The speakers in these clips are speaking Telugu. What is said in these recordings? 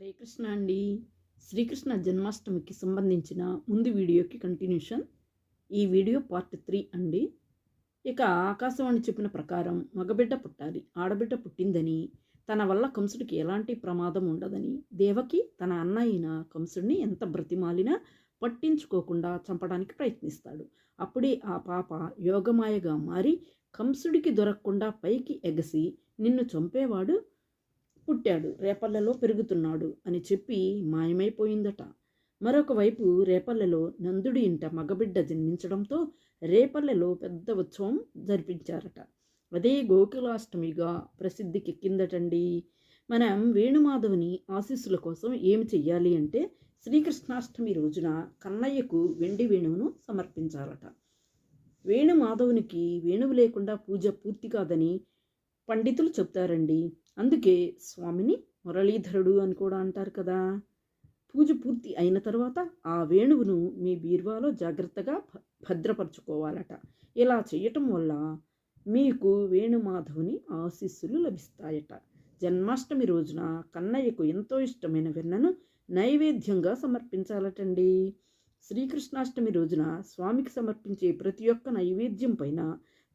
హరే కృష్ణ అండి. శ్రీకృష్ణ జన్మాష్టమికి సంబంధించిన ముందు వీడియోకి కంటిన్యూషన్. ఈ వీడియో పార్ట్ 3 అండి. ఇక ఆకాశవాణి చెప్పిన ప్రకారం మగబిడ్డ పుట్టాలి, ఆడబిడ్డ పుట్టిందని, తన వల్ల కంసుడికి ఎలాంటి ప్రమాదం ఉండదని దేవకి తన అన్న అయిన కంసుడిని ఎంత బ్రతిమాలినా పట్టించుకోకుండా చంపడానికి ప్రయత్నిస్తాడు. అప్పుడే ఆ పాప యోగమాయగా మారి కంసుడికి దొరకకుండా పైకి ఎగసి నిన్ను చంపేవాడు పుట్టాడు, రేపల్లెలో పెరుగుతున్నాడు అని చెప్పి మాయమైపోయిందట. మరొక వైపు రేపల్లెలో నందుడి ఇంట మగబిడ్డ జన్మించడంతో రేపల్లెలో పెద్ద ఉత్సవం జరిపించారట. అదే గోకులాష్టమిగా ప్రసిద్ధికెక్కిందటండి. మనం వేణుమాధవుని ఆశీస్సుల కోసం ఏమి చెయ్యాలి అంటే శ్రీకృష్ణాష్టమి రోజున కన్నయ్యకు వెండి వేణువును సమర్పించాలట. వేణుమాధవునికి వేణువు లేకుండా పూజ పూర్తి కాదని పండితులు చెప్తారండి. అందుకే స్వామిని మురళీధరుడు అని కూడా అంటారు కదా. పూజ పూర్తి అయిన తర్వాత ఆ వేణువును మీ బీరువాలో జాగ్రత్తగా భద్రపరచుకోవాలట. ఇలా చేయటం వల్ల మీకు వేణుమాధవుని ఆశీస్సులు లభిస్తాయట. జన్మాష్టమి రోజున కన్నయ్యకు ఎంతో ఇష్టమైన వెన్నను నైవేద్యంగా సమర్పించాలటండి. శ్రీకృష్ణాష్టమి రోజున స్వామికి సమర్పించే ప్రతి ఒక్క నైవేద్యం పైన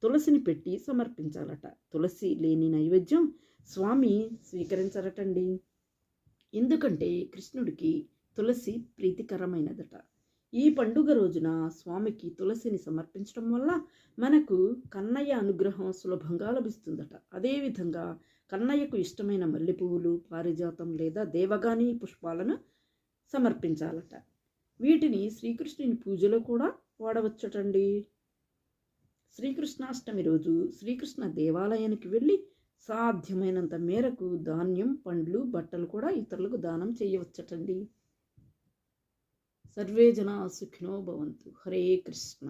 తులసిని పెట్టి సమర్పించాలట. తులసి లేని నైవేద్యం స్వామి స్వీకరించరటండి. ఎందుకంటే కృష్ణుడికి తులసి ప్రీతికరమైనదట. ఈ పండుగ రోజున స్వామికి తులసిని సమర్పించడం వల్ల మనకు కన్నయ్య అనుగ్రహం సులభంగా లభిస్తుందట. అదేవిధంగా కన్నయ్యకు ఇష్టమైన మల్లె పువ్వులు, పారిజాతం లేదా దేవగాని పుష్పాలను సమర్పించాలట. వీటిని శ్రీకృష్ణుని పూజలో కూడా వాడవచ్చటండి. శ్రీకృష్ణాష్టమి రోజు శ్రీకృష్ణ దేవాలయానికి వెళ్ళి సాధ్యమైనంత మేరకు ధాన్యం, పండ్లు, బట్టలు కూడా ఇతరులకు దానం చేయవచ్చటండి. సర్వే జనా సుఖినో భవంతు. హరే కృష్ణ.